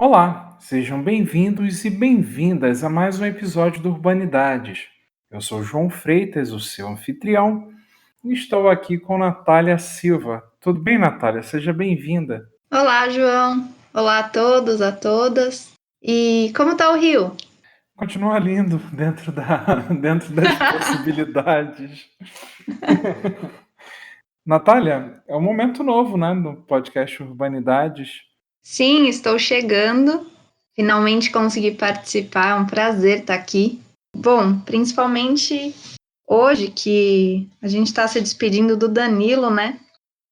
Olá, sejam bem-vindos e bem-vindas a mais um episódio do Urbanidades. Eu sou João Freitas, o seu anfitrião, e estou aqui com Natália Silva. Tudo bem, Natália? Seja bem-vinda. Olá, João. Olá a todos, a todas. E como tá o Rio? Continua lindo dentro das possibilidades. Natália, é um momento novo, né, no podcast Urbanidades. Sim, estou chegando. Finalmente consegui participar. É um prazer estar aqui. Bom, principalmente hoje que a gente está se despedindo do Danilo, né?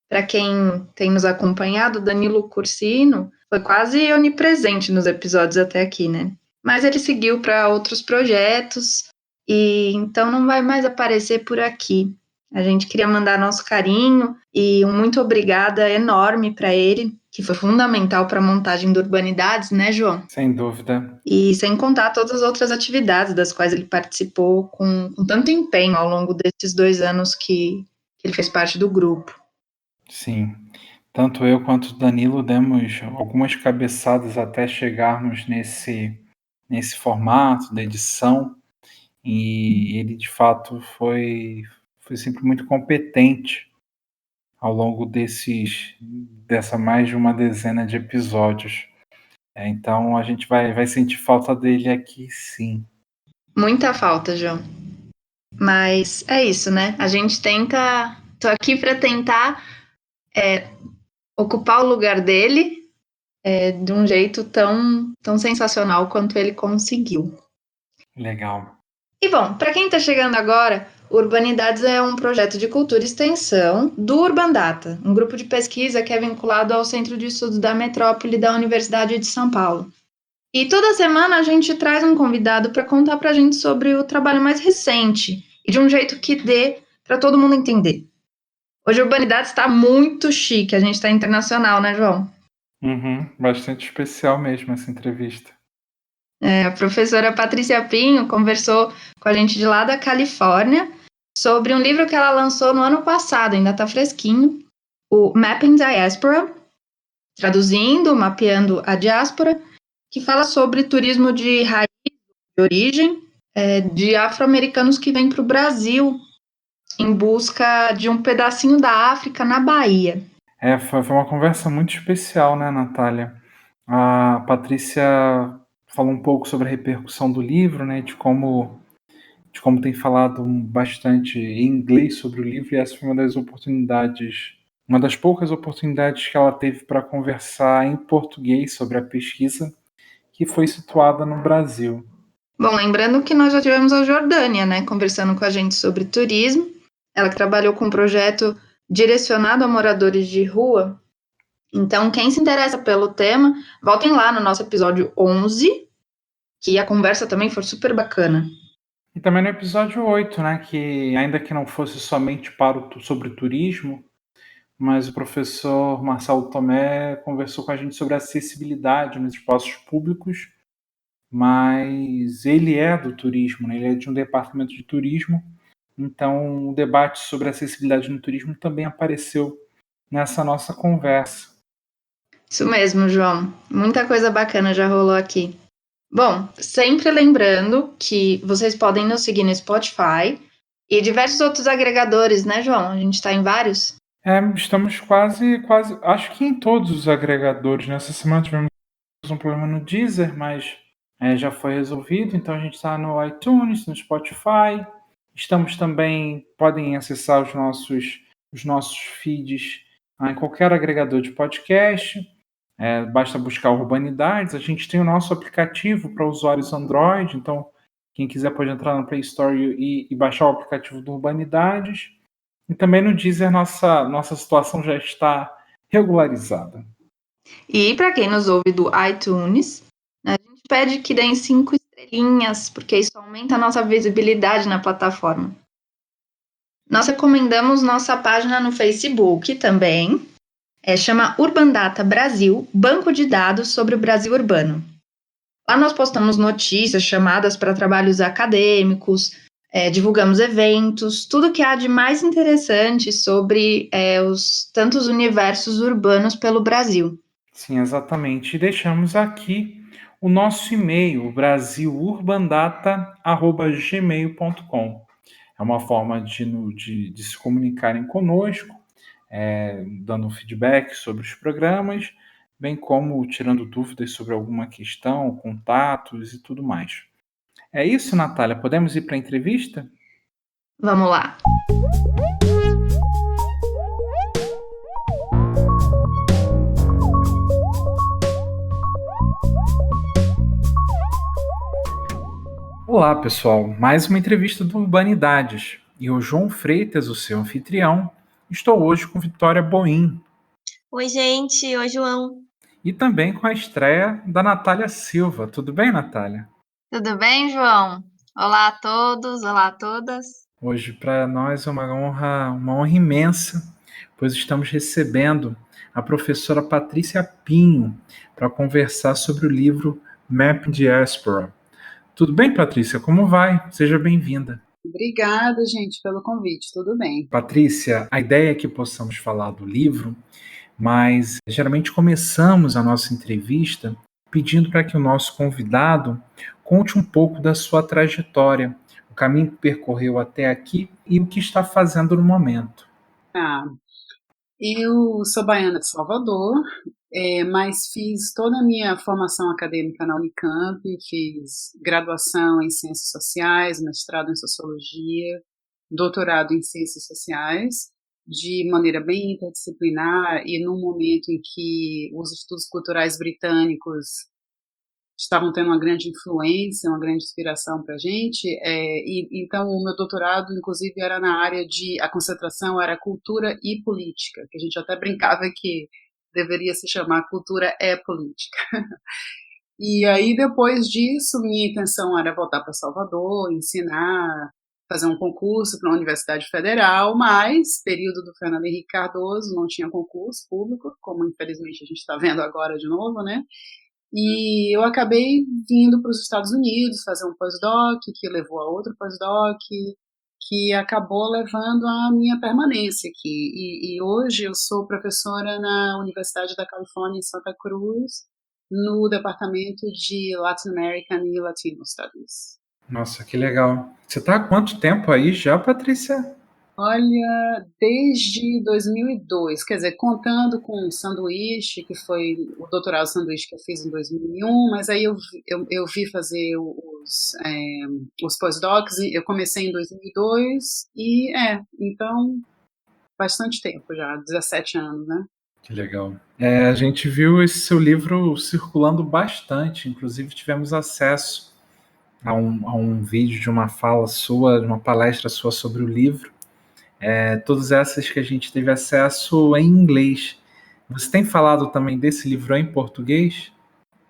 Para quem tem nos acompanhado, o Danilo Cursino foi quase onipresente nos episódios até aqui, né? Mas ele seguiu para outros projetos e então não vai mais aparecer por aqui. A gente queria mandar nosso carinho e um muito obrigada enorme para ele, que foi fundamental para a montagem do Urbanidades, né, João? Sem dúvida. E sem contar todas as outras atividades das quais ele participou com tanto empenho ao longo desses 2 anos que ele fez parte do grupo. Sim. Tanto eu quanto o Danilo demos algumas cabeçadas até chegarmos nesse formato da edição. E ele de fato foi sempre muito competente ao longo dessa mais de uma dezena de episódios. Então a gente vai sentir falta dele aqui, sim. Muita falta, João. Mas é isso, né? A gente tenta. Tô aqui para tentar ocupar o lugar dele de um jeito tão sensacional quanto ele conseguiu. Legal. E bom, para quem está chegando agora, Urbanidades é um projeto de cultura e extensão do Urbandata, um grupo de pesquisa que é vinculado ao Centro de Estudos da Metrópole da Universidade de São Paulo. E toda semana a gente traz um convidado para contar para a gente sobre o trabalho mais recente e de um jeito que dê para todo mundo entender. Hoje a Urbanidades está muito chique, a gente está internacional, né, João? Bastante especial mesmo essa entrevista. A professora Patrícia Pinho conversou com a gente de lá da Califórnia sobre um livro que ela lançou no ano passado, ainda está fresquinho, o Mapping Diaspora, traduzindo, mapeando a diáspora, que fala sobre turismo de raiz, de origem, de afro-americanos que vêm para o Brasil em busca de um pedacinho da África na Bahia. Foi uma conversa muito especial, né, Natália? A Patrícia falou um pouco sobre a repercussão do livro, né, de como tem falado bastante em inglês sobre o livro, e essa foi uma das poucas oportunidades que ela teve para conversar em português sobre a pesquisa que foi situada no Brasil. Bom, lembrando que nós já tivemos a Jordânia, né, conversando com a gente sobre turismo. Ela que trabalhou com um projeto direcionado a moradores de rua. Então, quem se interessa pelo tema, voltem lá no nosso episódio 11, que a conversa também foi super bacana. E também no episódio 8, né, que ainda que não fosse somente sobre turismo, mas o professor Marcelo Tomé conversou com a gente sobre acessibilidade nos espaços públicos, mas ele é do turismo, né? Ele é de um departamento de turismo, então o debate sobre acessibilidade no turismo também apareceu nessa nossa conversa. Isso mesmo, João. Muita coisa bacana já rolou aqui. Bom, sempre lembrando que vocês podem nos seguir no Spotify e diversos outros agregadores, né, João? A gente está em vários. Estamos quase, acho que em todos os agregadores. Nessa semana tivemos um problema no Deezer, mas já foi resolvido. Então a gente está no iTunes, no Spotify. Estamos também, podem acessar os nossos feeds em qualquer agregador de podcast. Basta buscar Urbanidades. A gente tem o nosso aplicativo para usuários Android, então quem quiser pode entrar no Play Store e baixar o aplicativo do Urbanidades. E também no Deezer nossa situação já está regularizada. E para quem nos ouve do iTunes, a gente pede que deem 5 estrelinhas, porque isso aumenta a nossa visibilidade na plataforma. Nós recomendamos nossa página no Facebook também, chama Urbandata Brasil, banco de dados sobre o Brasil urbano. Lá nós postamos notícias, chamadas para trabalhos acadêmicos, divulgamos eventos, tudo que há de mais interessante sobre os tantos universos urbanos pelo Brasil. Sim, exatamente. E deixamos aqui o nosso e-mail, brasilurbandata@gmail.com. É uma forma de se comunicarem conosco, dando feedback sobre os programas, bem como tirando dúvidas sobre alguma questão, contatos e tudo mais. É isso, Natália? Podemos ir para a entrevista? Vamos lá. Olá, pessoal. Mais uma entrevista do Urbanidades. E o João Freitas, o seu anfitrião. Estou hoje com Vitória Boim Oi, gente. Oi, João. e também com a estreia da Natália Silva. Tudo bem, Natália? Tudo bem, João? Olá a todos, olá a todas. Hoje, para nós, é uma honra imensa, pois estamos recebendo a professora Patrícia Pinho para conversar sobre o livro Map Diaspora. Tudo bem, Patrícia? Como vai? Seja bem-vinda. Obrigada, gente, pelo convite. Tudo bem. Patrícia, a ideia é que possamos falar do livro, mas geralmente começamos a nossa entrevista pedindo para que o nosso convidado conte um pouco da sua trajetória, o caminho que percorreu até aqui e o que está fazendo no momento. Ah, eu sou baiana de Salvador, mas fiz toda a minha formação acadêmica na Unicamp, fiz graduação em Ciências Sociais, mestrado em Sociologia, doutorado em Ciências Sociais, de maneira bem interdisciplinar e num momento em que os estudos culturais britânicos estavam tendo uma grande influência, uma grande inspiração para a gente, e então o meu doutorado, inclusive, era na área a concentração era cultura e política, que a gente até brincava que deveria se chamar cultura é política. E aí, depois disso, minha intenção era voltar para Salvador, ensinar, fazer um concurso para a Universidade Federal, mas, período do Fernando Henrique Cardoso, não tinha concurso público, como infelizmente a gente está vendo agora de novo, né? E eu acabei vindo para os Estados Unidos fazer um pós-doc, que levou a outro pós-doc, que acabou levando à minha permanência aqui. E hoje eu sou professora na Universidade da Califórnia, em Santa Cruz, no departamento de Latin American e Latino Studies. Nossa, que legal. Você está há quanto tempo aí já, Patrícia? Olha, desde 2002, quer dizer, contando com o sanduíche, que foi o doutorado sanduíche que eu fiz em 2001, mas aí eu vi fazer os pós-docs, eu comecei em 2002, então, bastante tempo já, 17 anos, né? Que legal. A gente viu esse seu livro circulando bastante, inclusive tivemos acesso a um vídeo de uma fala sua, de uma palestra sua sobre o livro. Todas essas que a gente teve acesso em inglês. Você tem falado também desse livro em português?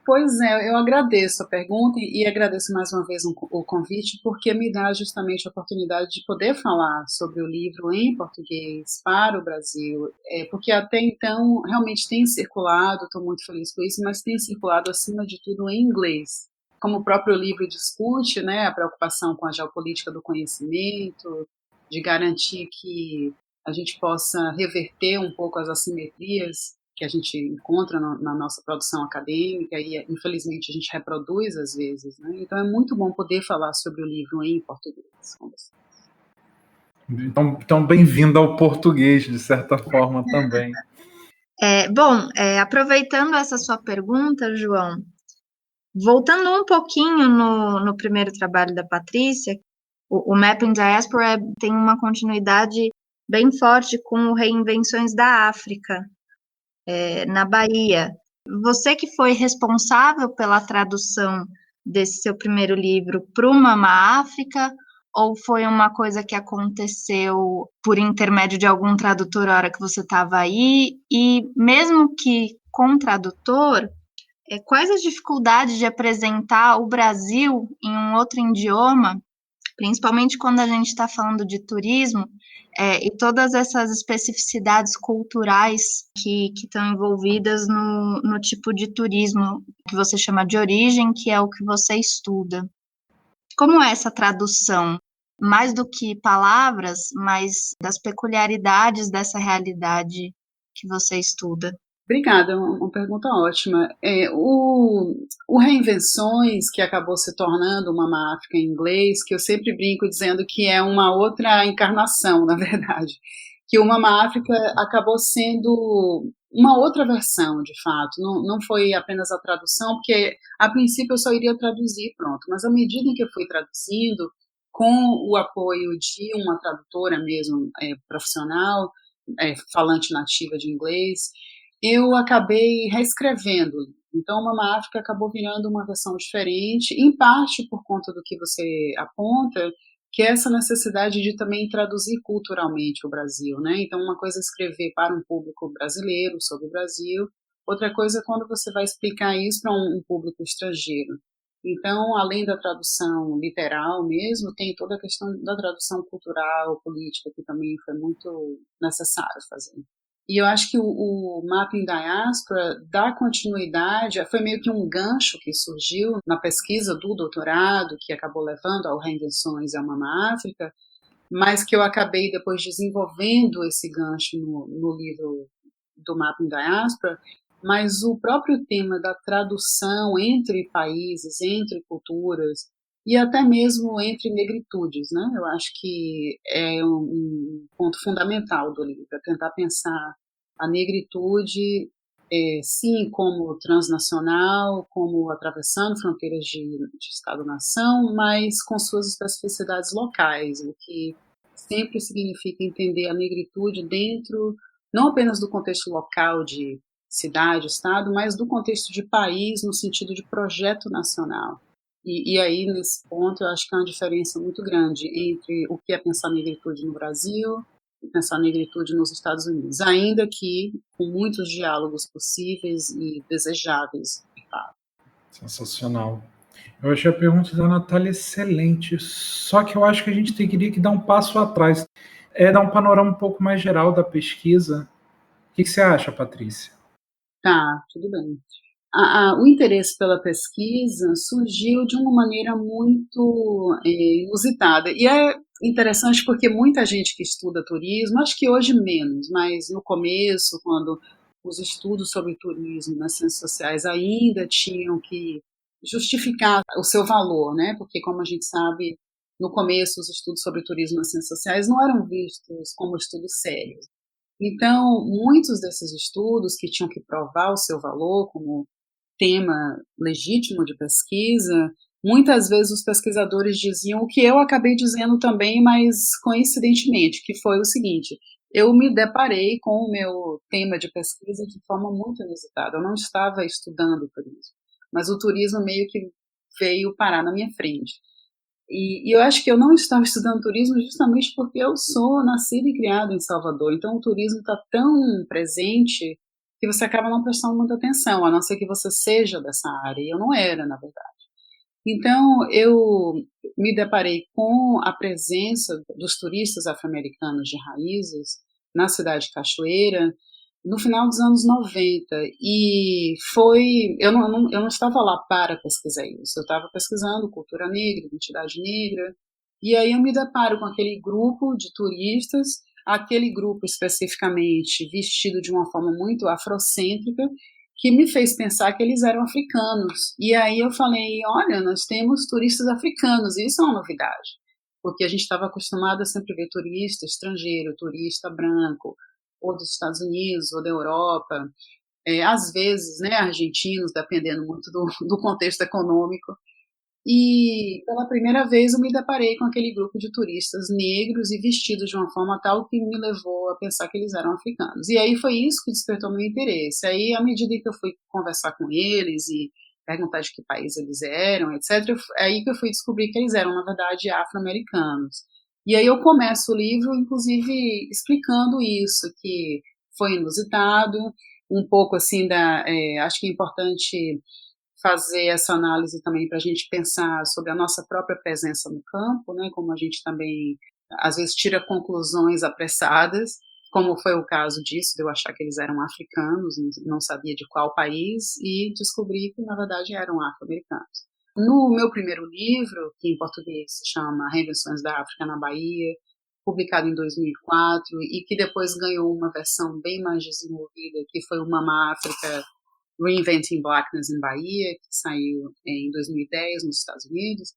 Pois é, eu agradeço a pergunta e agradeço mais uma vez o convite, porque me dá justamente a oportunidade de poder falar sobre o livro em português para o Brasil, porque até então realmente tem circulado, estou muito feliz com isso, mas tem circulado acima de tudo em inglês. Como o próprio livro discute, né, a preocupação com a geopolítica do conhecimento, de garantir que a gente possa reverter um pouco as assimetrias que a gente encontra na nossa produção acadêmica e, infelizmente, a gente reproduz às vezes, né? Então é muito bom poder falar sobre o livro em português com vocês. Então bem-vindo ao português, de certa forma, também. Aproveitando essa sua pergunta, João, voltando um pouquinho no primeiro trabalho da Patrícia, o Mapping Diaspora tem uma continuidade bem forte com o Reinvenções da África, na Bahia. Você que foi responsável pela tradução desse seu primeiro livro para o Mama África, ou foi uma coisa que aconteceu por intermédio de algum tradutor na hora que você estava aí? E mesmo que com tradutor, quais as dificuldades de apresentar o Brasil em um outro idioma, principalmente quando a gente está falando de turismo, e todas essas especificidades culturais que estão envolvidas no tipo de turismo que você chama de origem, que é o que você estuda. Como é essa tradução? Mais do que palavras, mas das peculiaridades dessa realidade que você estuda. Obrigada, uma pergunta ótima. O Reinvenções, que acabou se tornando uma África em inglês, que eu sempre brinco dizendo que é uma outra encarnação, na verdade, que o Mama África acabou sendo uma outra versão, de fato, não foi apenas a tradução, porque a princípio eu só iria traduzir, pronto, mas à medida em que eu fui traduzindo, com o apoio de uma tradutora mesmo, profissional, falante nativa de inglês, eu acabei reescrevendo. Então, Mama África acabou virando uma versão diferente, em parte por conta do que você aponta, que é essa necessidade de também traduzir culturalmente o Brasil, né? Então, uma coisa é escrever para um público brasileiro sobre o Brasil, outra coisa é quando você vai explicar isso para um público estrangeiro. Então, além da tradução literal mesmo, tem toda a questão da tradução cultural, política, que também foi muito necessário fazer. E eu acho que o Mapping Diaspora dá continuidade, foi meio que um gancho que surgiu na pesquisa do doutorado, que acabou levando ao Reinvenções e ao Mama África, mas que eu acabei depois desenvolvendo esse gancho no livro do Mapping Diaspora, mas o próprio tema da tradução entre países, entre culturas, e até mesmo entre negritudes, né? Eu acho que é um ponto fundamental do livro, é tentar pensar a negritude, sim, como transnacional, como atravessando fronteiras de Estado-nação, mas com suas especificidades locais, o que sempre significa entender a negritude dentro, não apenas do contexto local de cidade, estado, mas do contexto de país no sentido de projeto nacional. E aí, nesse ponto, eu acho que há uma diferença muito grande entre o que é pensar negritude no Brasil e pensar negritude nos Estados Unidos, ainda que com muitos diálogos possíveis e desejáveis. Sensacional. Eu achei a pergunta da Natália excelente, só que eu acho que a gente teria que dar um passo atrás, dar um panorama um pouco mais geral da pesquisa. O que você acha, Patrícia? Tá, tudo bem. O interesse pela pesquisa surgiu de uma maneira muito inusitada. E é interessante porque muita gente que estuda turismo, acho que hoje menos, mas no começo, quando os estudos sobre turismo nas ciências sociais ainda tinham que justificar o seu valor, né? Porque, como a gente sabe, no começo os estudos sobre turismo nas ciências sociais não eram vistos como estudos sérios. Então, muitos desses estudos que tinham que provar o seu valor como tema legítimo de pesquisa, muitas vezes os pesquisadores diziam o que eu acabei dizendo também, mas coincidentemente, que foi o seguinte: eu me deparei com o meu tema de pesquisa de forma muito inusitada. Eu não estava estudando turismo, mas o turismo meio que veio parar na minha frente. E eu acho que eu não estava estudando turismo justamente porque eu sou nascida e criada em Salvador. Então o turismo está tão presente que você acaba não prestando muita atenção, a não ser que você seja dessa área. E eu não era, na verdade. Então eu me deparei com a presença dos turistas afro-americanos de raízes na cidade de Cachoeira no final dos anos 90, e eu não estava lá para pesquisar isso, eu estava pesquisando cultura negra, identidade negra, e aí eu me deparo com aquele grupo de turistas, aquele grupo especificamente vestido de uma forma muito afrocêntrica, que me fez pensar que eles eram africanos, e aí eu falei, olha, nós temos turistas africanos, e isso é uma novidade, porque a gente estava acostumado a sempre ver turista estrangeiro, turista branco, ou dos Estados Unidos, ou da Europa, às vezes, né, argentinos, dependendo muito do contexto econômico. E pela primeira vez eu me deparei com aquele grupo de turistas negros e vestidos de uma forma tal que me levou a pensar que eles eram africanos. E aí foi isso que despertou meu interesse. Aí, à medida que eu fui conversar com eles e perguntar de que país eles eram, etc., aí que eu fui descobrir que eles eram, na verdade, afro-americanos. E aí eu começo o livro, inclusive, explicando isso, que foi inusitado, um pouco assim acho que é importante fazer essa análise também para a gente pensar sobre a nossa própria presença no campo, né, como a gente também, às vezes, tira conclusões apressadas, como foi o caso disso, de eu achar que eles eram africanos, não sabia de qual país, e descobri que, na verdade, eram afro-americanos. No meu primeiro livro, que em português se chama Reinvenções da África na Bahia, publicado em 2004 e que depois ganhou uma versão bem mais desenvolvida, que foi o Mama África Reinventing Blackness in Bahia, que saiu em 2010 nos Estados Unidos.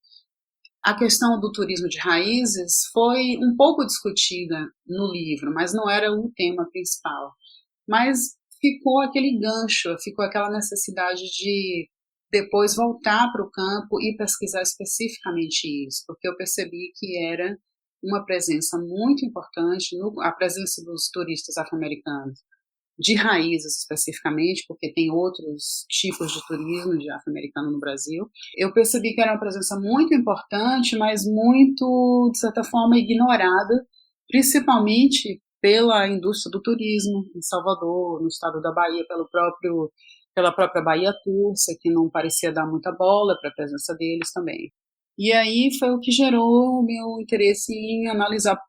A questão do turismo de raízes foi um pouco discutida no livro, mas não era o tema principal. Mas ficou aquele gancho, ficou aquela necessidade de depois voltar para o campo e pesquisar especificamente isso, porque eu percebi que era uma presença muito importante, a presença dos turistas afro-americanos, de raízes especificamente, porque tem outros tipos de turismo de afro-americano no Brasil. Eu percebi que era uma presença muito importante, mas muito, de certa forma, ignorada, principalmente pela indústria do turismo em Salvador, no estado da Bahia, pela própria Bahia Tursa, que não parecia dar muita bola para a presença deles também. E aí foi o que gerou o meu interesse em analisar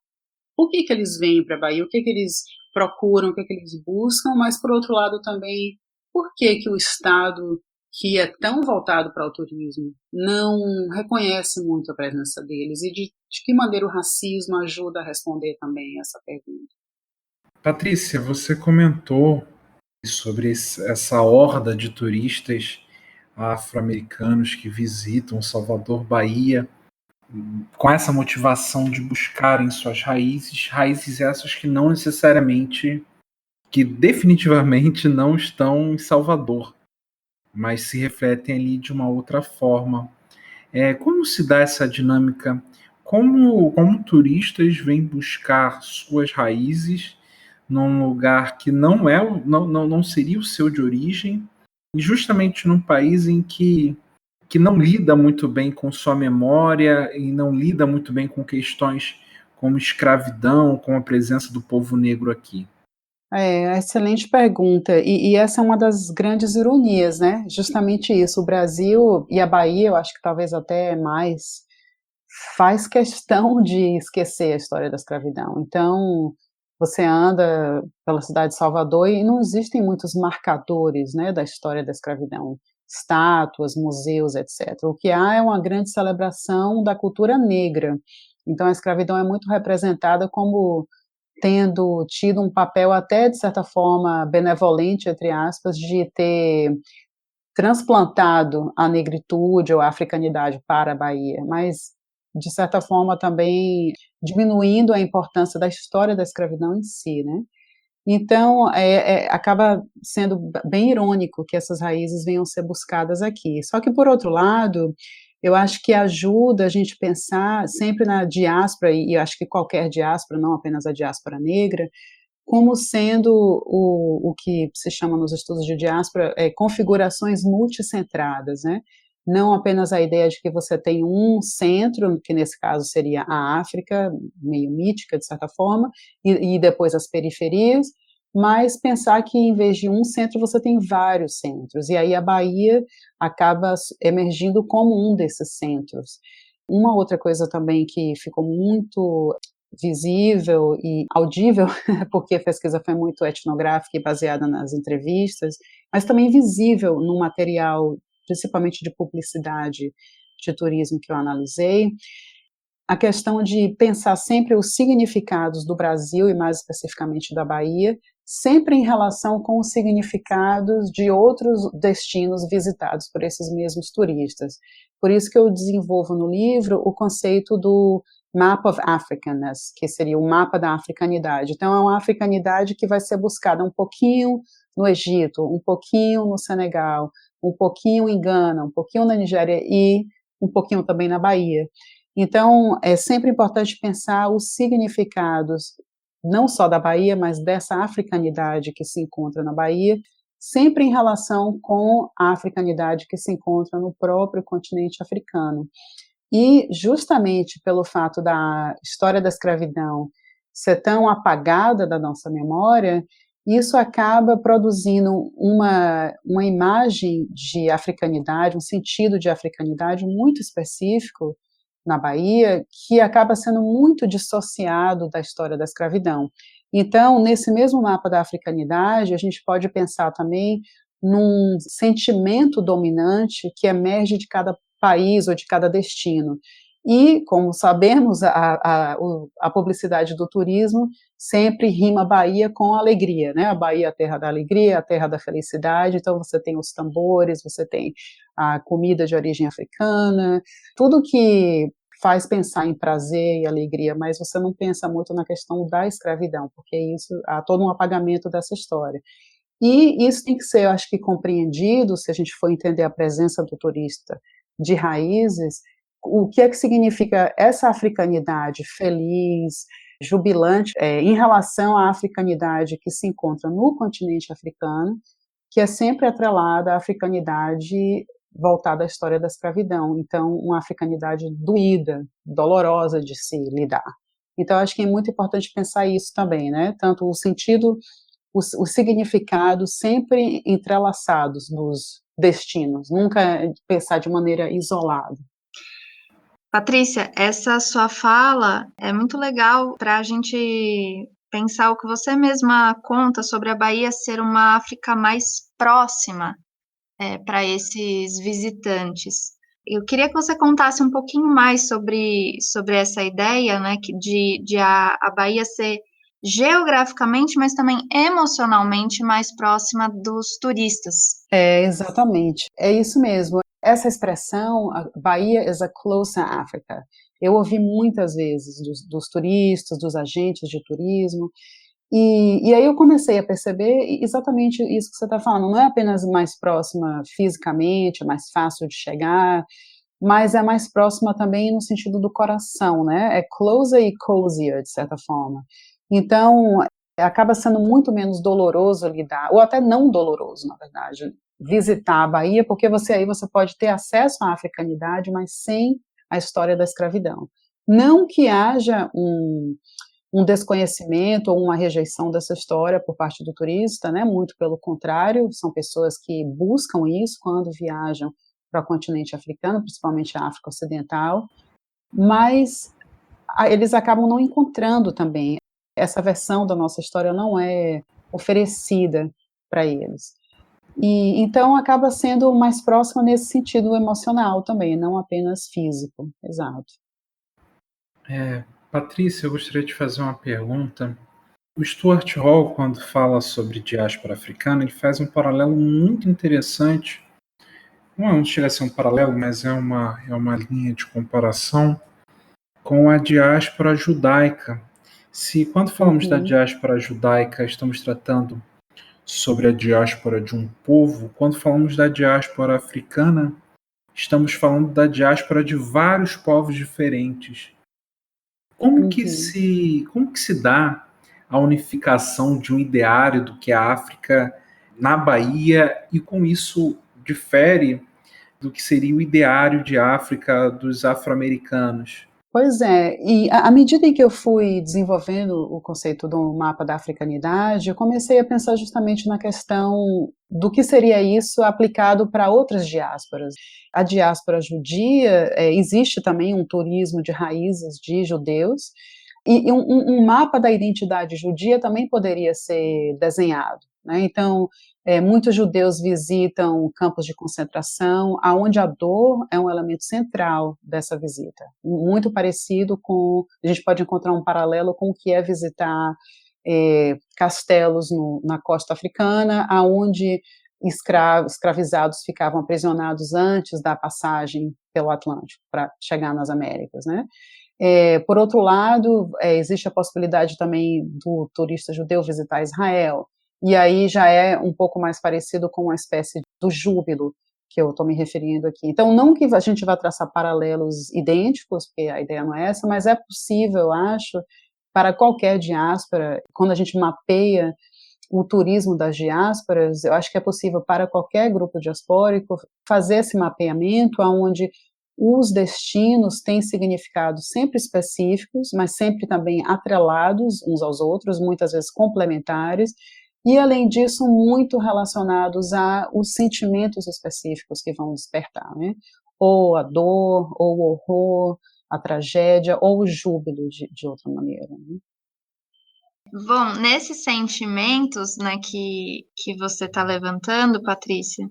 por que eles vêm para a Bahia, o que eles procuram, o que eles buscam, mas, por outro lado, também, por que o Estado, que é tão voltado para o turismo, não reconhece muito a presença deles e de que maneira o racismo ajuda a responder também essa pergunta. Patrícia, você comentou sobre essa horda de turistas afro-americanos que visitam Salvador, Bahia, com essa motivação de buscarem suas raízes essas que não necessariamente, que definitivamente não estão em Salvador, mas se refletem ali de uma outra forma. Como se dá essa dinâmica? Como turistas vêm buscar suas raízes num lugar que não seria o seu de origem, e justamente num país em que não lida muito bem com sua memória e não lida muito bem com questões como escravidão, com a presença do povo negro aqui? Excelente pergunta, e essa é uma das grandes ironias, né? Justamente isso, o Brasil e a Bahia, eu acho que talvez até mais, faz questão de esquecer a história da escravidão. Então, você anda pela cidade de Salvador e não existem muitos marcadores, né, da história da escravidão, estátuas, museus, etc. O que há é uma grande celebração da cultura negra. Então, a escravidão é muito representada como tendo tido um papel até, de certa forma, benevolente, entre aspas, de ter transplantado a negritude ou a africanidade para a Bahia, mas, de certa forma, também diminuindo a importância da história da escravidão em si, né? Então, acaba sendo bem irônico que essas raízes venham ser buscadas aqui. Só que, por outro lado, eu acho que ajuda a gente pensar sempre na diáspora, e eu acho que qualquer diáspora, não apenas a diáspora negra, como sendo o que se chama nos estudos de diáspora configurações multicentradas, né? Não apenas a ideia de que você tem um centro, que nesse caso seria a África, meio mítica de certa forma, e depois as periferias, mas pensar que em vez de um centro você tem vários centros, e aí a Bahia acaba emergindo como um desses centros. Uma outra coisa também que ficou muito visível e audível, porque a pesquisa foi muito etnográfica e baseada nas entrevistas, mas também visível no material, principalmente de publicidade de turismo que eu analisei, a questão de pensar sempre os significados do Brasil e mais especificamente da Bahia, sempre em relação com os significados de outros destinos visitados por esses mesmos turistas. Por isso que eu desenvolvo no livro o conceito do Map of Africanness, que seria o mapa da africanidade. Então, é uma africanidade que vai ser buscada um pouquinho no Egito, um pouquinho no Senegal, um pouquinho em Gana, um pouquinho na Nigéria e um pouquinho também na Bahia. Então, é sempre importante pensar os significados, não só da Bahia, mas dessa africanidade que se encontra na Bahia, sempre em relação com a africanidade que se encontra no próprio continente africano. E justamente pelo fato da história da escravidão ser tão apagada da nossa memória, isso acaba produzindo uma imagem de africanidade, um sentido de africanidade muito específico na Bahia, que acaba sendo muito dissociado da história da escravidão. Então, nesse mesmo mapa da africanidade, a gente pode pensar também num sentimento dominante que emerge de cada país ou de cada destino. E, como sabemos, a publicidade do turismo sempre rima Bahia com alegria, né? A Bahia é a terra da alegria, a terra da felicidade, então você tem os tambores, você tem a comida de origem africana, tudo que faz pensar em prazer e alegria, mas você não pensa muito na questão da escravidão, porque isso há todo um apagamento dessa história. E isso tem que ser, eu acho que, compreendido, se a gente for entender a presença do turista de raízes, o que é que significa essa africanidade feliz, jubilante, em relação à africanidade que se encontra no continente africano, que é sempre atrelada à africanidade voltada à história da escravidão. Então, uma africanidade doída, dolorosa de se lidar. Então, acho que é muito importante pensar isso também, né? Tanto o sentido, os significados sempre entrelaçados nos destinos, nunca pensar de maneira isolada. Patrícia, essa sua fala é muito legal para a gente pensar o que você mesma conta sobre a Bahia ser uma África mais próxima para esses visitantes. Eu queria que você contasse um pouquinho mais sobre essa ideia, né, de a Bahia ser geograficamente, mas também emocionalmente mais próxima dos turistas. Exatamente, é isso mesmo. Essa expressão, a Bahia is a closer Africa, eu ouvi muitas vezes dos turistas, dos agentes de turismo, e aí eu comecei a perceber exatamente isso que você está falando, não é apenas mais próxima fisicamente, mais fácil de chegar, mas é mais próxima também no sentido do coração, né? É closer e cozier, de certa forma. Então, acaba sendo muito menos doloroso lidar, ou até não doloroso, na verdade, visitar a Bahia, porque aí você pode ter acesso à africanidade, mas sem a história da escravidão. Não que haja um desconhecimento ou uma rejeição dessa história por parte do turista, né? Muito pelo contrário, são pessoas que buscam isso quando viajam para o continente africano, principalmente a África Ocidental, mas eles acabam não encontrando também. Essa versão da nossa história não é oferecida para eles. E então acaba sendo mais próxima nesse sentido emocional também, não apenas físico. Exato. Patrícia, eu gostaria de fazer uma pergunta. O Stuart Hall, quando fala sobre diáspora africana, ele faz um paralelo muito interessante. Não chega a ser um paralelo, mas é uma linha de comparação com a diáspora judaica. Se quando falamos da diáspora judaica, estamos tratando sobre a diáspora de um povo, quando falamos da diáspora africana, estamos falando da diáspora de vários povos diferentes. Como que se dá a unificação de um ideário do que é a África na Bahia e com isso difere do que seria o ideário de África dos afro-americanos? Pois é, e à medida em que eu fui desenvolvendo o conceito do mapa da africanidade, eu comecei a pensar justamente na questão do que seria isso aplicado para outras diásporas. A diáspora judia, existe também um turismo de raízes de judeus, e um mapa da identidade judia também poderia ser desenhado, né? Então, muitos judeus visitam campos de concentração, aonde a dor é um elemento central dessa visita. Muito parecido com, a gente pode encontrar um paralelo com o que é visitar castelos na costa africana, aonde escravizados ficavam aprisionados antes da passagem pelo Atlântico para chegar nas Américas, né? Por outro lado, existe a possibilidade também do turista judeu visitar Israel, e aí já é um pouco mais parecido com uma espécie do júbilo que eu estou me referindo aqui. Então, não que a gente vá traçar paralelos idênticos, porque a ideia não é essa, mas é possível, eu acho, para qualquer diáspora, quando a gente mapeia o turismo das diásporas, eu acho que é possível para qualquer grupo diaspórico fazer esse mapeamento onde os destinos têm significados sempre específicos, mas sempre também atrelados uns aos outros, muitas vezes complementares, e além disso, muito relacionados aos sentimentos específicos que vão despertar, né? Ou a dor, ou o horror, a tragédia, ou o júbilo de outra maneira, né? Bom, nesses sentimentos, né, que você está levantando, Patrícia,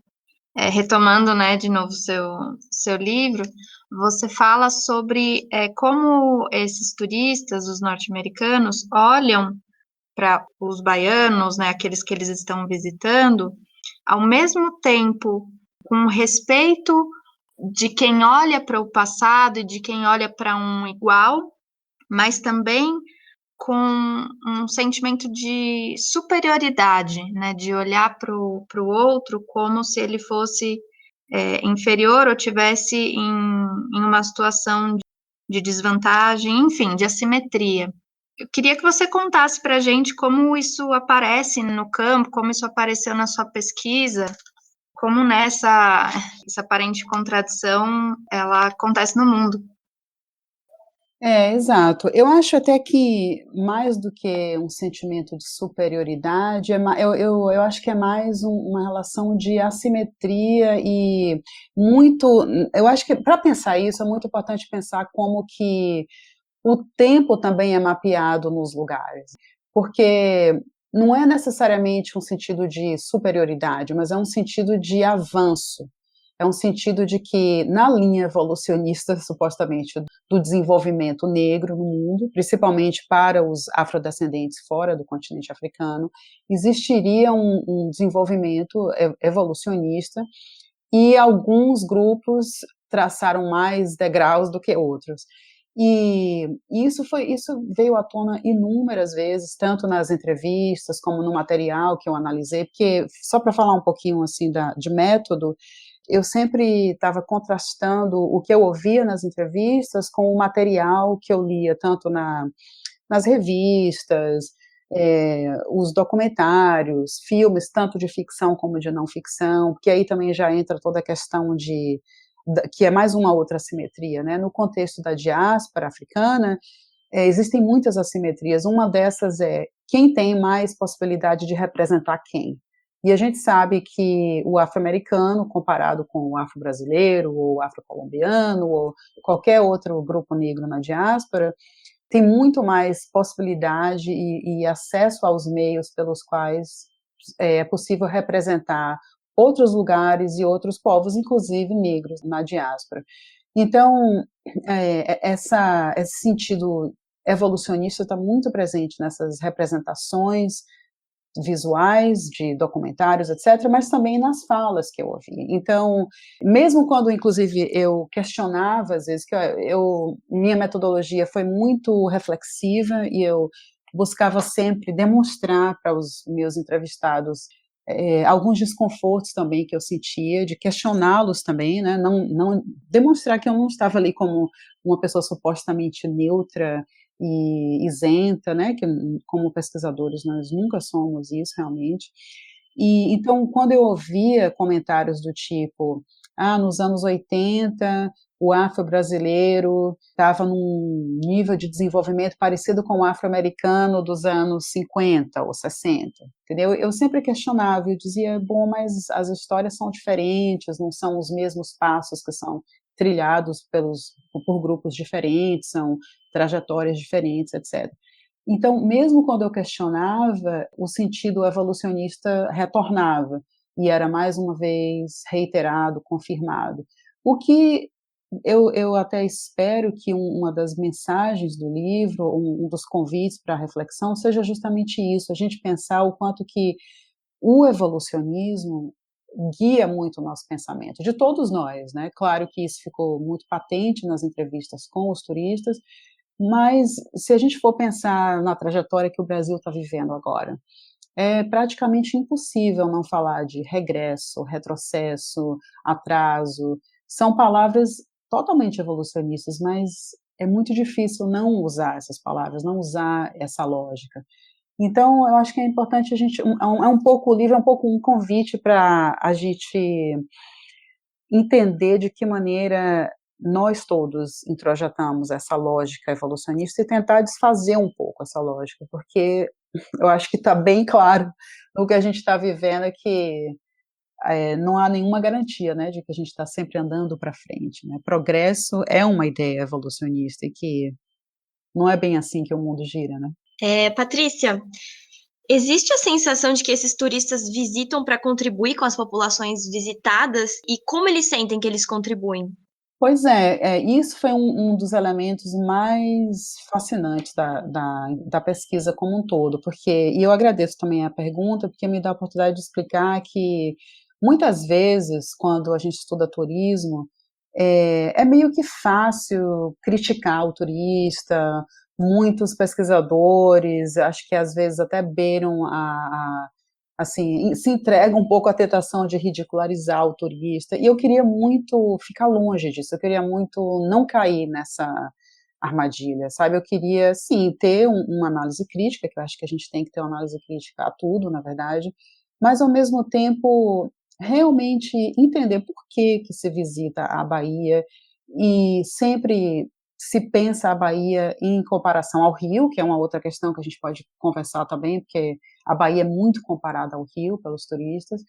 retomando, né, de novo seu livro, você fala sobre como esses turistas, os norte-americanos, olham para os baianos, né, aqueles que eles estão visitando, ao mesmo tempo com respeito de quem olha para o passado e de quem olha para um igual, mas também com um sentimento de superioridade, né, de olhar para o outro como se ele fosse inferior ou tivesse em uma situação de desvantagem, enfim, de assimetria. Eu queria que você contasse para a gente como isso aparece no campo, como isso apareceu na sua pesquisa, como essa aparente contradição ela acontece no mundo. Exato. Eu acho até que mais do que um sentimento de superioridade, eu acho que é mais uma relação de assimetria e muito. Eu acho que para pensar isso é muito importante pensar como que o tempo também é mapeado nos lugares, porque não é necessariamente um sentido de superioridade, mas é um sentido de avanço. É um sentido de que, na linha evolucionista, supostamente, do desenvolvimento negro no mundo, principalmente para os afrodescendentes fora do continente africano, existiria um desenvolvimento evolucionista e alguns grupos traçaram mais degraus do que outros. E isso veio à tona inúmeras vezes, tanto nas entrevistas como no material que eu analisei, porque só para falar um pouquinho assim de método, eu sempre estava contrastando o que eu ouvia nas entrevistas com o material que eu lia, tanto nas revistas, os documentários, filmes, tanto de ficção como de não ficção, porque aí também já entra toda a questão que é mais uma outra assimetria, né? No contexto da diáspora africana, existem muitas assimetrias. Uma dessas é quem tem mais possibilidade de representar quem. E a gente sabe que o afro-americano, comparado com o afro-brasileiro, ou afro-colombiano, ou qualquer outro grupo negro na diáspora, tem muito mais possibilidade e acesso aos meios pelos quais é possível representar outros lugares e outros povos, inclusive negros, na diáspora. Então, esse sentido evolucionista está muito presente nessas representações visuais, de documentários, etc., mas também nas falas que eu ouvi. Então, mesmo quando, inclusive, eu questionava, às vezes, que minha metodologia foi muito reflexiva e eu buscava sempre demonstrar para os meus entrevistados alguns desconfortos também que eu sentia, de questioná-los também, né? Não demonstrar que eu não estava ali como uma pessoa supostamente neutra e isenta, né, que como pesquisadores nós nunca somos isso realmente. E então, quando eu ouvia comentários do tipo, nos anos 80, o afro-brasileiro estava num nível de desenvolvimento parecido com o afro-americano dos anos 50 ou 60, entendeu? Eu sempre questionava, eu dizia, bom, mas as histórias são diferentes, não são os mesmos passos que são trilhados por grupos diferentes, são trajetórias diferentes, etc. Então, mesmo quando eu questionava, o sentido evolucionista retornava, e era mais uma vez reiterado, confirmado. O que eu até espero que uma das mensagens do livro, um dos convites para a reflexão, seja justamente isso, a gente pensar o quanto que o evolucionismo guia muito o nosso pensamento, de todos nós, né? Claro que isso ficou muito patente nas entrevistas com os turistas, mas se a gente for pensar na trajetória que o Brasil está vivendo agora, é praticamente impossível não falar de regresso, retrocesso, atraso. São palavras totalmente evolucionistas, mas é muito difícil não usar essas palavras, não usar essa lógica. Então, eu acho que é importante a gente. Um pouco o livro, é um pouco um convite para a gente entender de que maneira nós todos introjetamos essa lógica evolucionista e tentar desfazer um pouco essa lógica, porque eu acho que está bem claro no que a gente está vivendo é que não há nenhuma garantia, né, de que a gente está sempre andando para frente, né? Progresso é uma ideia evolucionista e que não é bem assim que o mundo gira, né? Patrícia, Existe a sensação de que esses turistas visitam para contribuir com as populações visitadas e como eles sentem que eles contribuem? Pois é, isso foi um dos elementos mais fascinantes da pesquisa como um todo, e eu agradeço também a pergunta, porque me dá a oportunidade de explicar que, muitas vezes, quando a gente estuda turismo, é meio que fácil criticar o turista, muitos pesquisadores, acho que às vezes até beiram assim, se entrega um pouco à tentação de ridicularizar o turista, e eu queria muito ficar longe disso, eu queria muito não cair nessa armadilha, sabe? Eu queria, sim, ter uma análise crítica, que eu acho que a gente tem que ter uma análise crítica a tudo, na verdade, mas, ao mesmo tempo, realmente entender por que se visita a Bahia, e sempre se pensa a Bahia em comparação ao Rio, que é uma outra questão que a gente pode conversar também, porque a Bahia é muito comparada ao Rio pelos turistas,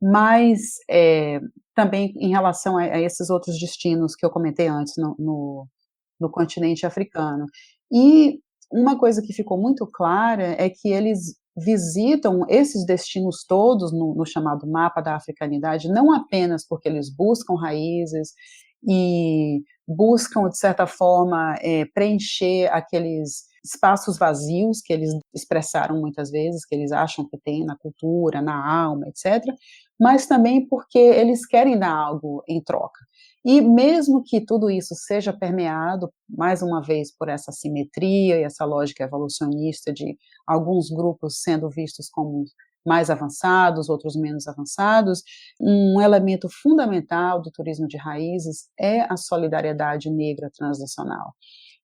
mas também em relação a esses outros destinos que eu comentei antes no continente africano. E uma coisa que ficou muito clara é que eles visitam esses destinos todos no chamado mapa da africanidade, não apenas porque eles buscam raízes e buscam, de certa forma, preencher aqueles espaços vazios que eles expressaram muitas vezes, que eles acham que tem na cultura, na alma, etc., mas também porque eles querem dar algo em troca. E mesmo que tudo isso seja permeado, mais uma vez, por essa simetria e essa lógica evolucionista de alguns grupos sendo vistos como mais avançados, outros menos avançados, um elemento fundamental do turismo de raízes é a solidariedade negra transnacional.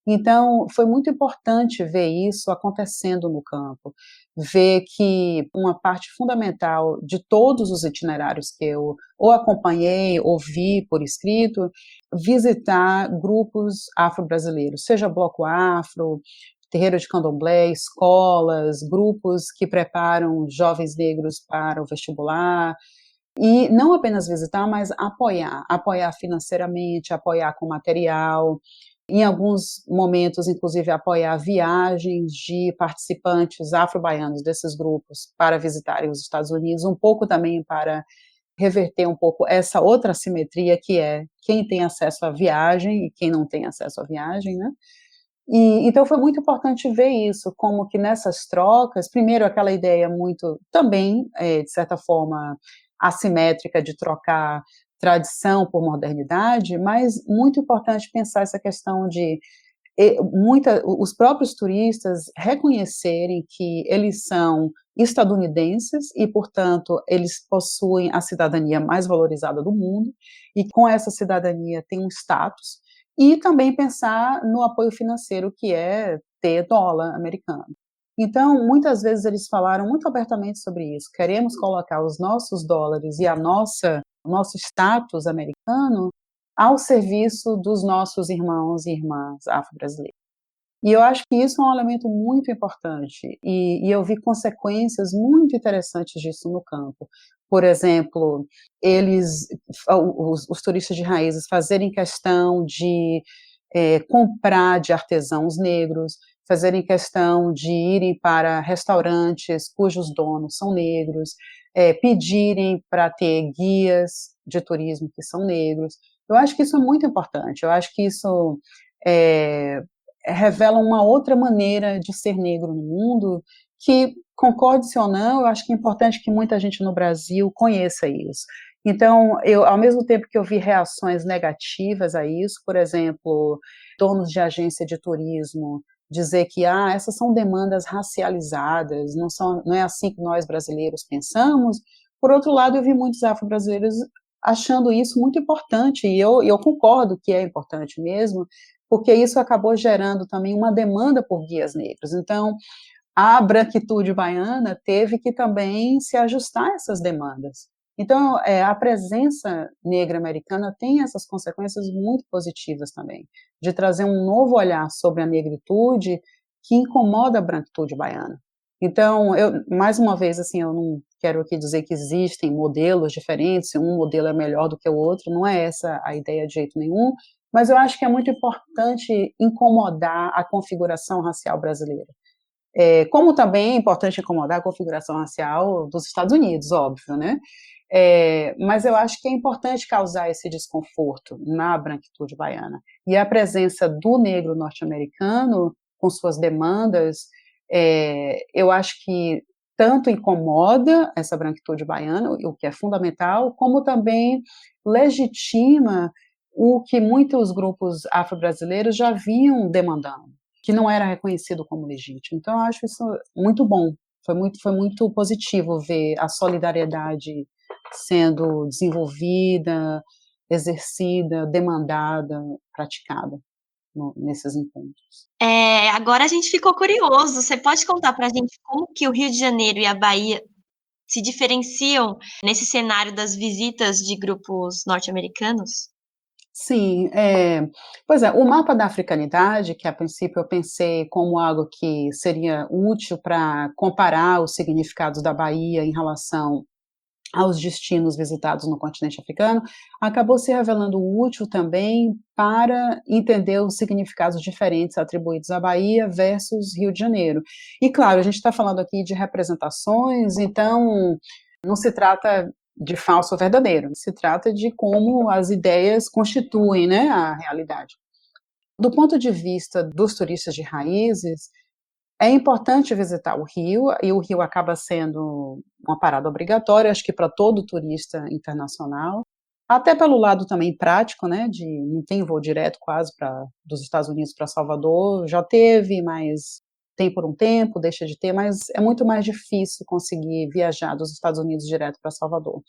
Então, foi muito importante ver isso acontecendo no campo, ver que uma parte fundamental de todos os itinerários que eu ou acompanhei ou vi por escrito, visitar grupos afro-brasileiros, seja Bloco Afro, terreiro de candomblé, escolas, grupos que preparam jovens negros para o vestibular, e não apenas visitar, mas apoiar financeiramente, apoiar com material, em alguns momentos, inclusive, apoiar viagens de participantes afro-baianos desses grupos para visitarem os Estados Unidos, um pouco também para reverter um pouco essa outra assimetria que é quem tem acesso à viagem e quem não tem acesso à viagem, né? E então foi muito importante ver isso, como que nessas trocas, primeiro aquela ideia muito, também, de certa forma, assimétrica de trocar tradição por modernidade, mas muito importante pensar essa questão de os próprios turistas reconhecerem que eles são estadunidenses e, portanto, eles possuem a cidadania mais valorizada do mundo, e com essa cidadania tem um status, e também pensar no apoio financeiro, que é ter dólar americano. Então, muitas vezes eles falaram muito abertamente sobre isso. Queremos colocar os nossos dólares e o nosso status americano ao serviço dos nossos irmãos e irmãs afro-brasileiros. E eu acho que isso é um elemento muito importante, e eu vi consequências muito interessantes disso no campo. Por exemplo, os turistas de raízes fazerem questão de comprar de artesãos negros, fazerem questão de irem para restaurantes cujos donos são negros, pedirem para ter guias de turismo que são negros. Eu acho que isso é muito importante, eu acho que isso é, revela uma outra maneira de ser negro no mundo, que, concorde-se ou não, eu acho que é importante que muita gente no Brasil conheça isso. Então, ao mesmo tempo que eu vi reações negativas a isso, por exemplo, donos de agência de turismo dizer que essas são demandas racializadas, não é assim que nós brasileiros pensamos. Por outro lado, eu vi muitos afro-brasileiros achando isso muito importante, e eu concordo que é importante mesmo, porque isso acabou gerando também uma demanda por guias negros. Então, a branquitude baiana teve que também se ajustar a essas demandas. Então, a presença negra americana tem essas consequências muito positivas também, de trazer um novo olhar sobre a negritude que incomoda a branquitude baiana. Então, mais uma vez, assim, eu não quero aqui dizer que existem modelos diferentes, um modelo é melhor do que o outro, não é essa a ideia de jeito nenhum, mas eu acho que é muito importante incomodar a configuração racial brasileira. Como também é importante incomodar a configuração racial dos Estados Unidos, óbvio, né? Mas eu acho que é importante causar esse desconforto na branquitude baiana. E a presença do negro norte-americano, com suas demandas, eu acho que tanto incomoda essa branquitude baiana, o que é fundamental, como também legitima o que muitos grupos afro-brasileiros já vinham demandando, que não era reconhecido como legítimo. Então, eu acho isso muito bom. Foi muito positivo ver a solidariedade sendo desenvolvida, exercida, demandada, praticada nesses encontros. Agora a gente ficou curioso. Você pode contar para a gente como que o Rio de Janeiro e a Bahia se diferenciam nesse cenário das visitas de grupos norte-americanos? Sim, pois é, o mapa da africanidade, que a princípio eu pensei como algo que seria útil para comparar os significados da Bahia em relação aos destinos visitados no continente africano, acabou se revelando útil também para entender os significados diferentes atribuídos à Bahia versus Rio de Janeiro. E claro, a gente está falando aqui de representações, então não se trata de falso ou verdadeiro, se trata de como as ideias constituem, né, a realidade. Do ponto de vista dos turistas de raízes, é importante visitar o Rio, e o Rio acaba sendo uma parada obrigatória, acho que para todo turista internacional, até pelo lado também prático, né, de não tem voo direto quase dos Estados Unidos para Salvador, já teve, mas tem por um tempo, deixa de ter, mas é muito mais difícil conseguir viajar dos Estados Unidos direto para Salvador.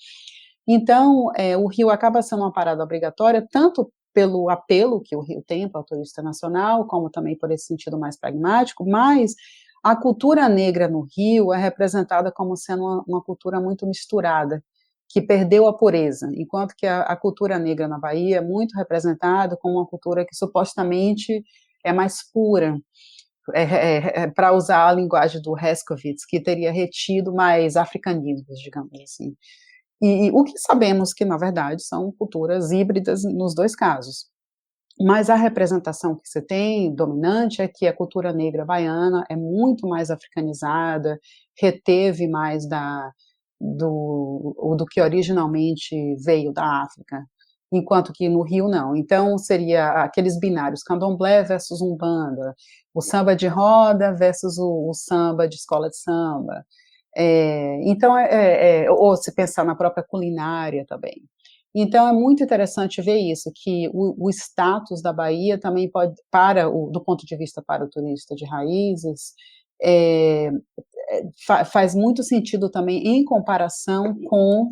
Então, o Rio acaba sendo uma parada obrigatória, tanto pelo apelo que o Rio tem para o turista nacional, como também por esse sentido mais pragmático, mas a cultura negra no Rio é representada como sendo uma cultura muito misturada, que perdeu a pureza, enquanto que a cultura negra na Bahia é muito representada como uma cultura que supostamente é mais pura, para usar a linguagem do Herskovits, que teria retido mais africanismos, digamos assim. E o que sabemos que, na verdade, são culturas híbridas nos dois casos. Mas a representação que você tem, dominante, é que a cultura negra baiana é muito mais africanizada, reteve mais do que originalmente veio da África, enquanto que no Rio não. Então, seria aqueles binários, candomblé versus umbanda, o samba de roda versus o samba de escola de samba. Então, ou se pensar na própria culinária também. Então, é muito interessante ver isso, que o status da Bahia também pode, do ponto de vista para o turista de raízes, faz muito sentido também em comparação com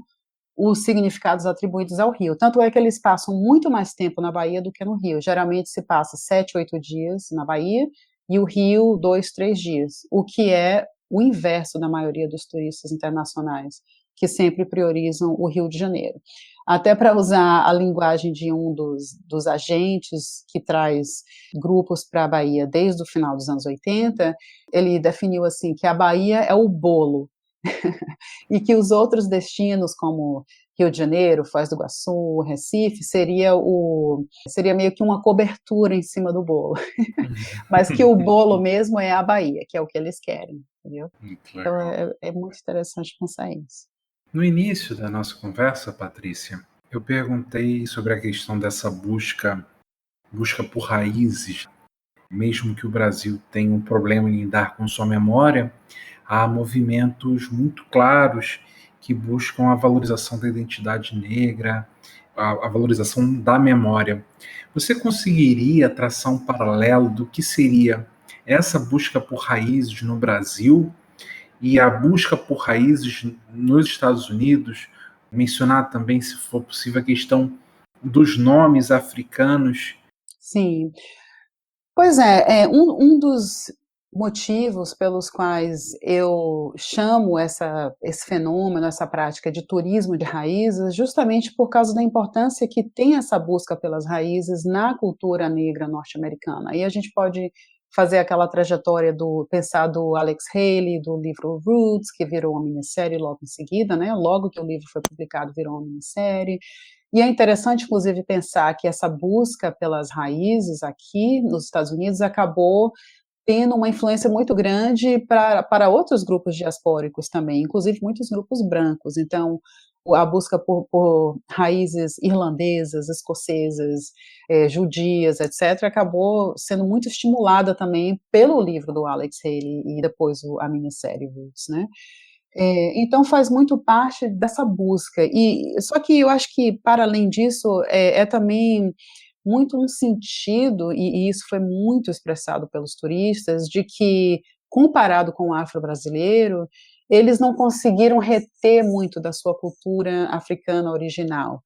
os significados atribuídos ao Rio. Tanto é que eles passam muito mais tempo na Bahia do que no Rio. Geralmente se passa 7, 8 dias na Bahia e o Rio 2, 3 dias, o que é o inverso da maioria dos turistas internacionais, que sempre priorizam o Rio de Janeiro. Até para usar a linguagem de um dos agentes que traz grupos para a Bahia desde o final dos anos 80, ele definiu assim que a Bahia é o bolo, e que os outros destinos, como Rio de Janeiro, Foz do Iguaçu, Recife, seria meio que uma cobertura em cima do bolo, mas que o bolo mesmo é a Bahia, que é o que eles querem, entendeu? Então é muito interessante pensar isso. No início da nossa conversa, Patrícia, eu perguntei sobre a questão dessa busca por raízes. Mesmo que o Brasil tenha um problema em lidar com sua memória, há movimentos muito claros que buscam a valorização da identidade negra, a valorização da memória. Você conseguiria traçar um paralelo do que seria essa busca por raízes no Brasil e a busca por raízes nos Estados Unidos? Mencionar também, se for possível, a questão dos nomes africanos. Sim. Pois um dos motivos pelos quais eu chamo esse fenômeno, essa prática de turismo de raízes, justamente por causa da importância que tem essa busca pelas raízes na cultura negra norte-americana. Aí a gente pode fazer aquela trajetória pensar do Alex Haley, do livro Roots, que virou uma minissérie logo em seguida, né? Logo que o livro foi publicado, virou uma minissérie. E é interessante, inclusive, pensar que essa busca pelas raízes aqui nos Estados Unidos acabou tendo uma influência muito grande para outros grupos diaspóricos também, inclusive muitos grupos brancos. Então, a busca por raízes irlandesas, escocesas, judias, etc., acabou sendo muito estimulada também pelo livro do Alex Haley e depois a minissérie Roots, né? Então faz muito parte dessa busca, e só que eu acho que, para além disso, é também muito um sentido, e isso foi muito expressado pelos turistas, de que, comparado com o afro-brasileiro, eles não conseguiram reter muito da sua cultura africana original,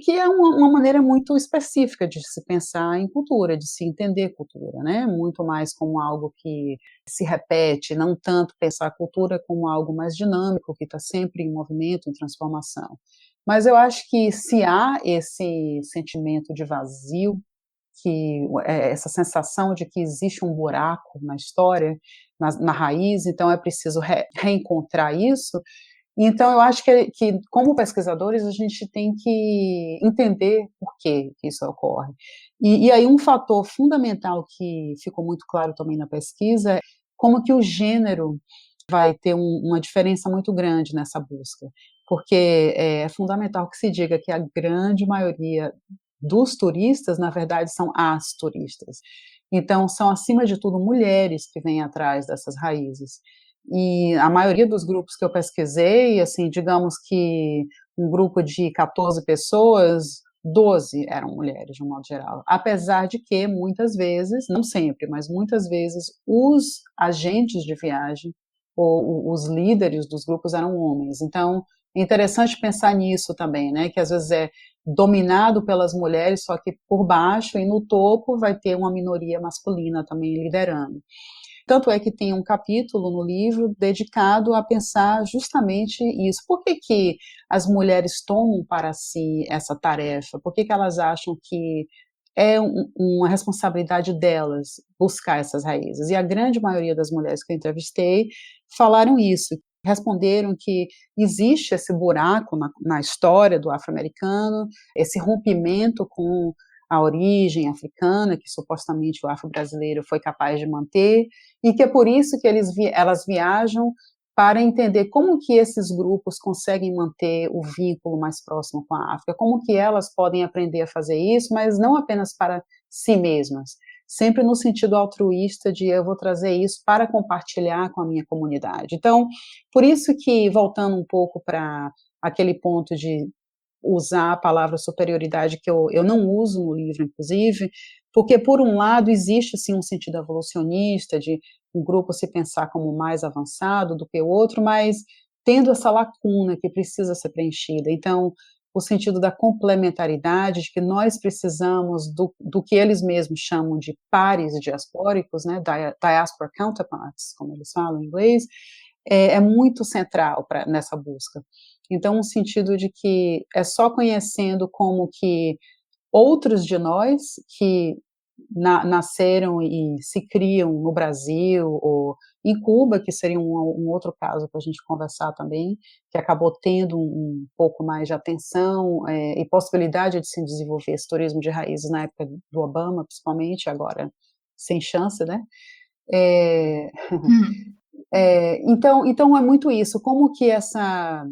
que é uma maneira muito específica de se pensar em cultura, de se entender cultura, né? Muito mais como algo que se repete, não tanto pensar a cultura como algo mais dinâmico, que está sempre em movimento, em transformação. Mas eu acho que, se há esse sentimento de vazio, essa sensação de que existe um buraco na história, na raiz, então é preciso reencontrar isso. Então eu acho que, como pesquisadores, a gente tem que entender por que isso ocorre. E aí um fator fundamental que ficou muito claro também na pesquisa é como que o gênero vai ter uma diferença muito grande nessa busca, porque é fundamental que se diga que a grande maioria dos turistas, na verdade, são as turistas. Então, são, acima de tudo, mulheres que vêm atrás dessas raízes. E a maioria dos grupos que eu pesquisei, assim, digamos que um grupo de 14 pessoas, 12 eram mulheres, de um modo geral. Apesar de que, muitas vezes, não sempre, mas muitas vezes, os agentes de viagem ou os líderes dos grupos eram homens. Então, é interessante pensar nisso também, né? Que às vezes é dominado pelas mulheres, só que por baixo e no topo vai ter uma minoria masculina também liderando. Tanto é que tem um capítulo no livro dedicado a pensar justamente isso. Por que as mulheres tomam para si essa tarefa? Por que elas acham que é uma responsabilidade delas buscar essas raízes? E a grande maioria das mulheres que eu entrevistei falaram isso, responderam que existe esse buraco na história do afro-americano, esse rompimento com a origem africana, que supostamente o afro-brasileiro foi capaz de manter, e que é por isso que elas viajam para entender como que esses grupos conseguem manter o vínculo mais próximo com a África, como que elas podem aprender a fazer isso, mas não apenas para si mesmas, sempre no sentido altruísta de eu vou trazer isso para compartilhar com a minha comunidade. Então, por isso que, voltando um pouco para aquele ponto de usar a palavra superioridade, que eu não uso no livro, inclusive, porque, por um lado, existe assim, um sentido evolucionista, de um grupo se pensar como mais avançado do que o outro, mas tendo essa lacuna que precisa ser preenchida. Então, o sentido da complementaridade, de que nós precisamos do que eles mesmos chamam de pares diaspóricos, né, diaspora counterparts, como eles falam em inglês, é muito central nessa busca. Então, um sentido de que é só conhecendo como que outros de nós que nasceram e se criam no Brasil ou em Cuba, que seria um outro caso para a gente conversar também, que acabou tendo um pouco mais de atenção e possibilidade de se desenvolver esse turismo de raízes na época do Obama, principalmente, agora sem chance, né? Então é muito isso, como que essa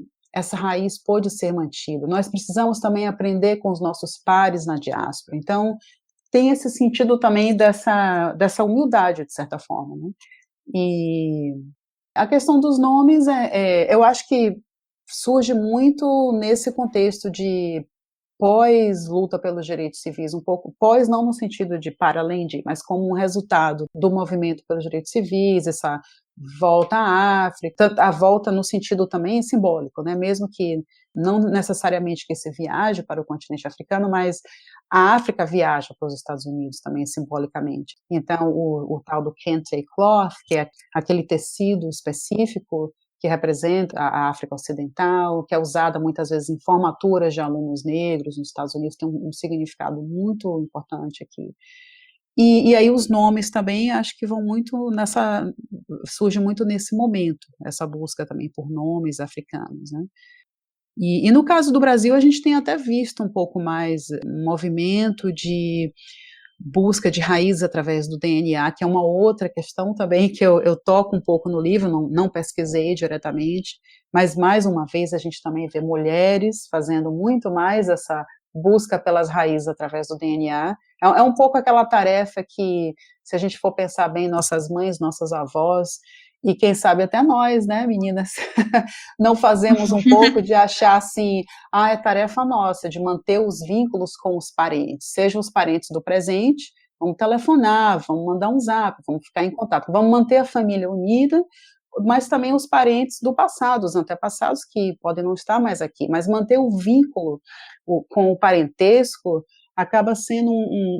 raiz pode ser mantida. Nós precisamos também aprender com os nossos pares na diáspora. Então, tem esse sentido também dessa humildade, de certa forma, né? E a questão dos nomes, eu acho que surge muito nesse contexto de pós-luta pelos direitos civis, um pouco pós, não no sentido de para além de, mas como um resultado do movimento pelos direitos civis, essa volta à África, a volta no sentido também simbólico, né? Mesmo que não necessariamente que se viaje para o continente africano, mas a África viaja para os Estados Unidos também simbolicamente. Então, o tal do kente cloth, que é aquele tecido específico que representa a África Ocidental, que é usada muitas vezes em formaturas de alunos negros nos Estados Unidos, tem um significado muito importante aqui. E aí os nomes também, acho que vão muito surge muito nesse momento, essa busca também por nomes africanos, né? E no caso do Brasil, a gente tem até visto um pouco mais um movimento de busca de raiz através do DNA, que é uma outra questão também que eu toco um pouco no livro, não pesquisei diretamente, mas mais uma vez a gente também vê mulheres fazendo muito mais essa busca pelas raízes através do DNA. É um pouco aquela tarefa que, se a gente for pensar bem, nossas mães, nossas avós, e quem sabe até nós, né, meninas, não fazemos um pouco de achar assim, é tarefa nossa de manter os vínculos com os parentes, sejam os parentes do presente, vamos telefonar, vamos mandar um zap, vamos ficar em contato, vamos manter a família unida, mas também os parentes do passado, os antepassados que podem não estar mais aqui, mas manter o vínculo com o parentesco acaba sendo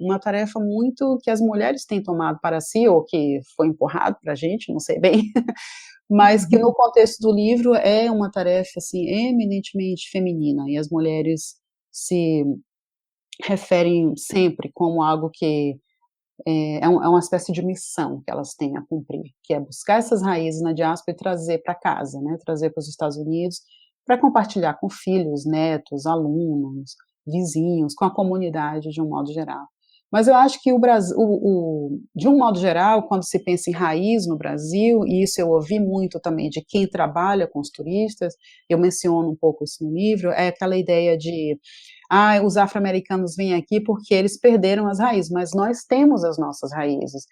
uma tarefa muito que as mulheres têm tomado para si, ou que foi empurrado para a gente, não sei bem, mas que no contexto do livro é uma tarefa assim, eminentemente feminina, e as mulheres se referem sempre como algo que é uma espécie de missão que elas têm a cumprir, que é buscar essas raízes na diáspora e trazer para casa, né, trazer para os Estados Unidos, para compartilhar com filhos, netos, alunos, vizinhos, com a comunidade de um modo geral. Mas eu acho que o Brasil, de um modo geral, quando se pensa em raiz no Brasil, e isso eu ouvi muito também de quem trabalha com os turistas, eu menciono um pouco isso no livro, é aquela ideia de os afro-americanos vêm aqui porque eles perderam as raízes, mas nós temos as nossas raízes.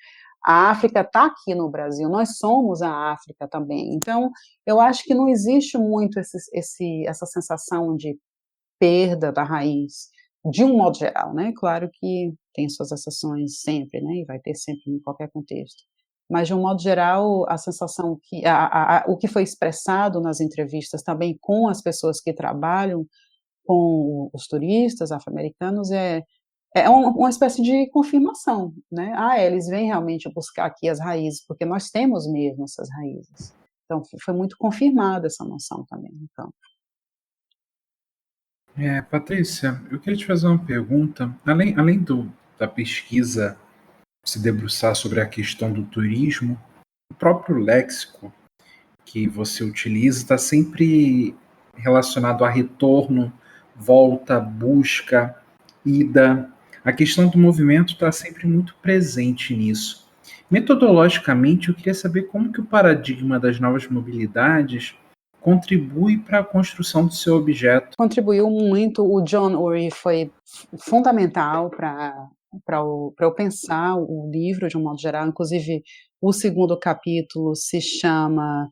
A África está aqui no Brasil, nós somos a África também. Então, eu acho que não existe muito essa sensação de perda da raiz, de um modo geral, né? Claro que tem suas exceções sempre, né? E vai ter sempre em qualquer contexto. Mas, de um modo geral, a sensação que o que foi expressado nas entrevistas também com as pessoas que trabalham com os turistas afro-americanos é uma espécie de confirmação, né? Eles vêm realmente buscar aqui as raízes, porque nós temos mesmo essas raízes. Então, foi muito confirmada essa noção também no campo. Patrícia, eu queria te fazer uma pergunta. Além da pesquisa se debruçar sobre a questão do turismo, o próprio léxico que você utiliza está sempre relacionado a retorno, volta, busca, ida. A questão do movimento está sempre muito presente nisso. Metodologicamente, eu queria saber como que o paradigma das novas mobilidades contribui para a construção do seu objeto. Contribuiu muito, o John Ury foi fundamental para eu pensar o livro de um modo geral, inclusive o segundo capítulo se chama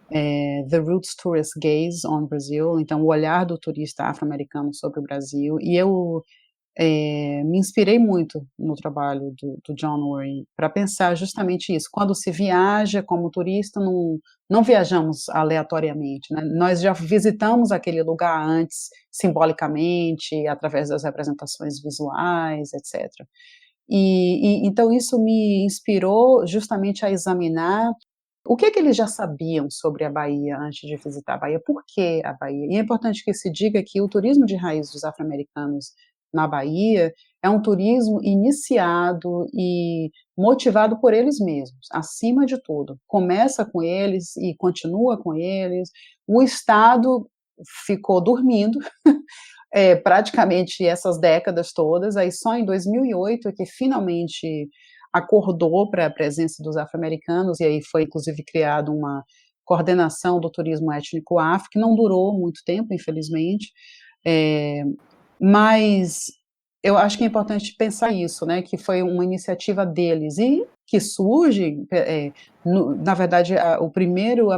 The Roots Tourist Gaze on Brazil, então o olhar do turista afro-americano sobre o Brasil, e eu me inspirei muito no trabalho do John Ury para pensar justamente isso. Quando se viaja como turista, não viajamos aleatoriamente, né? Nós já visitamos aquele lugar antes, simbolicamente, através das representações visuais, etc. Então isso me inspirou justamente a examinar o que eles já sabiam sobre a Bahia antes de visitar a Bahia, por que a Bahia? E é importante que se diga que o turismo de raiz dos afro-americanos na Bahia é um turismo iniciado e motivado por eles mesmos, acima de tudo. Começa com eles e continua com eles. O Estado ficou dormindo praticamente essas décadas todas, aí só em 2008 é que finalmente acordou para a presença dos afro-americanos, e aí foi inclusive criada uma coordenação do turismo étnico afro, que não durou muito tempo, infelizmente, mas eu acho que é importante pensar isso, né, que foi uma iniciativa deles, e que surge, na verdade, o primeiro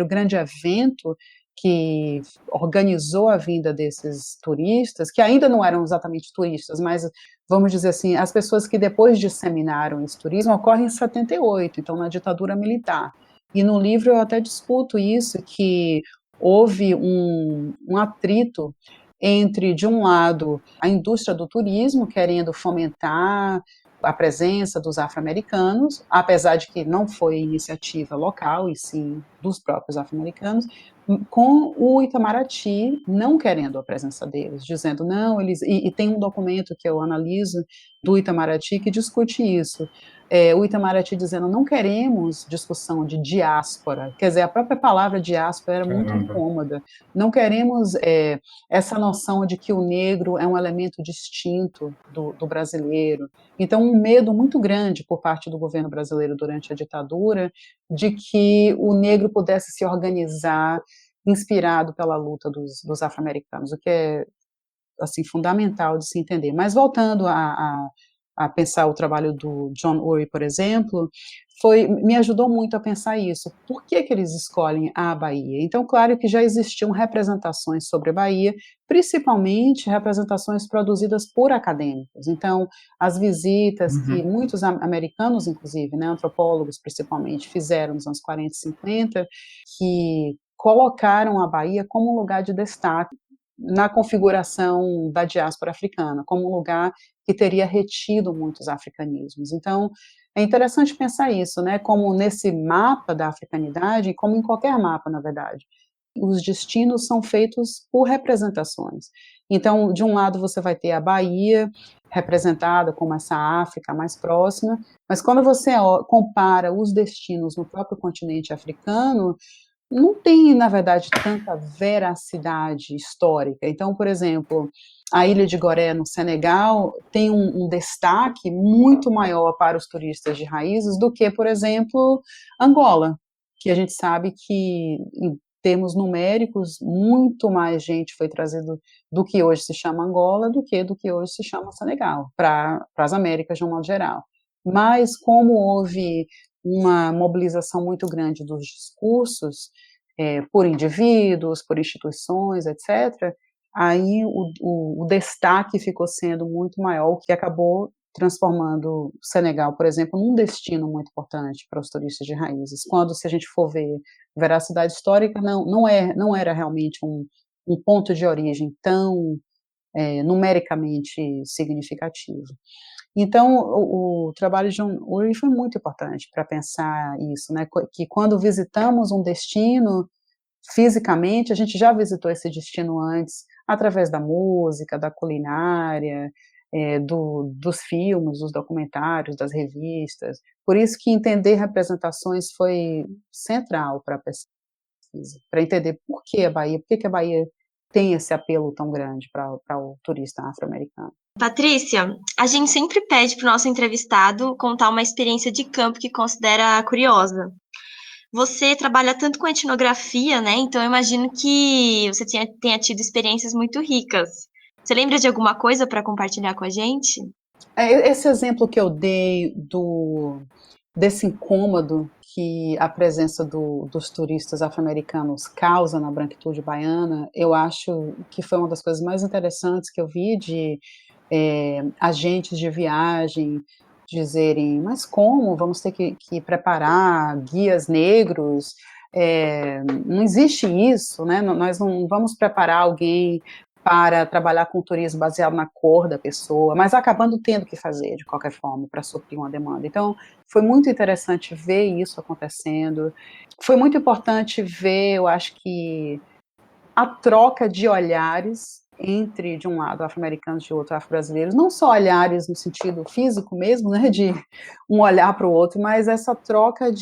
grande evento que organizou a vinda desses turistas, que ainda não eram exatamente turistas, mas, vamos dizer assim, as pessoas que depois disseminaram esse turismo, ocorre em 78, então na ditadura militar. E no livro eu até discuto isso, que houve um atrito entre, de um lado, a indústria do turismo, querendo fomentar a presença dos afro-americanos, apesar de que não foi iniciativa local, e sim dos próprios afro-americanos, com o Itamaraty não querendo a presença deles, dizendo não, e tem um documento que eu analiso do Itamaraty que discute isso, o Itamaraty dizendo não queremos discussão de diáspora, quer dizer, a própria palavra diáspora era muito incômoda, não queremos essa noção de que o negro é um elemento distinto do brasileiro, então um medo muito grande por parte do governo brasileiro durante a ditadura de que o negro pudesse se organizar inspirado pela luta dos afro-americanos, o que é assim fundamental de se entender. Mas voltando a pensar o trabalho do John Ury, por exemplo, me ajudou muito a pensar isso. Por que eles escolhem a Bahia? Então, claro que já existiam representações sobre a Bahia, principalmente representações produzidas por acadêmicos. Então, as visitas que muitos americanos, inclusive, né, antropólogos principalmente, fizeram nos anos 40 e 50, que colocaram a Bahia como um lugar de destaque na configuração da diáspora africana, como um lugar que teria retido muitos africanismos. Então, é interessante pensar isso, né, como nesse mapa da africanidade, como em qualquer mapa, na verdade, os destinos são feitos por representações. Então, de um lado você vai ter a Bahia representada como essa África mais próxima, mas quando você compara os destinos no próprio continente africano, não tem, na verdade, tanta veracidade histórica. Então, por exemplo, a ilha de Gorée, no Senegal, tem um destaque muito maior para os turistas de raízes do que, por exemplo, Angola, que a gente sabe que, em termos numéricos, muito mais gente foi trazida do que hoje se chama Angola do que hoje se chama Senegal, para as Américas de um modo geral. Mas como houve uma mobilização muito grande dos discursos, por indivíduos, por instituições, etc., aí o destaque ficou sendo muito maior, o que acabou transformando o Senegal, por exemplo, num destino muito importante para os turistas de raízes. Quando, se a gente for ver veracidade histórica, não era realmente um ponto de origem tão numericamente significativo. Então, o trabalho de John Ury foi muito importante para pensar isso, né? Que quando visitamos um destino, fisicamente, a gente já visitou esse destino antes, através da música, da culinária, dos filmes, dos documentários, das revistas. Por isso que entender representações foi central para a pesquisa, para entender por que a Bahia, por que a Bahia tem esse apelo tão grande para o turista afro-americano. Patrícia, a gente sempre pede para o nosso entrevistado contar uma experiência de campo que considera curiosa. Você trabalha tanto com etnografia, né? Então eu imagino que você tenha tido experiências muito ricas. Você lembra de alguma coisa para compartilhar com a gente? Esse exemplo que eu dei desse incômodo que a presença dos turistas afro-americanos causa na branquitude baiana, eu acho que foi uma das coisas mais interessantes que eu vi de agentes de viagem dizerem, mas como? Vamos ter que preparar guias negros? Não existe isso, né? Nós não vamos preparar alguém para trabalhar com turismo baseado na cor da pessoa, mas acabando tendo que fazer, de qualquer forma, para suprir uma demanda. Então, foi muito interessante ver isso acontecendo. Foi muito importante ver, eu acho que, a troca de olhares entre, de um lado, afro-americanos, de outro, afro-brasileiros, não só olhares no sentido físico mesmo, né, de um olhar para o outro, mas essa troca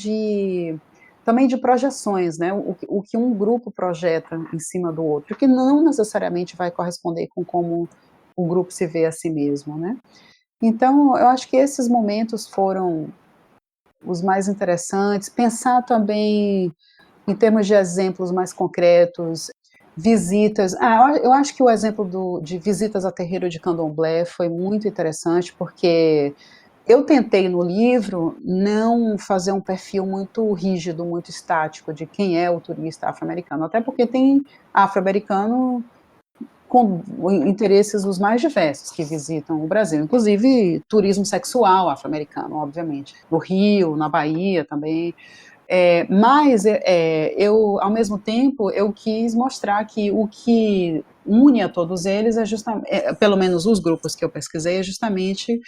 também de projeções, né, o que um grupo projeta em cima do outro, que não necessariamente vai corresponder com como o grupo se vê a si mesmo, né. Então, eu acho que esses momentos foram os mais interessantes. Pensar também em termos de exemplos mais concretos, visitas. Eu acho que o exemplo de visitas a terreiro de candomblé foi muito interessante, porque eu tentei no livro não fazer um perfil muito rígido, muito estático de quem é o turista afro-americano, até porque tem afro-americano com interesses os mais diversos que visitam o Brasil, inclusive turismo sexual afro-americano, obviamente, no Rio, na Bahia também. Mas eu, ao mesmo tempo, eu quis mostrar que o que une a todos eles é justamente, pelo menos os grupos que eu pesquisei, é justamente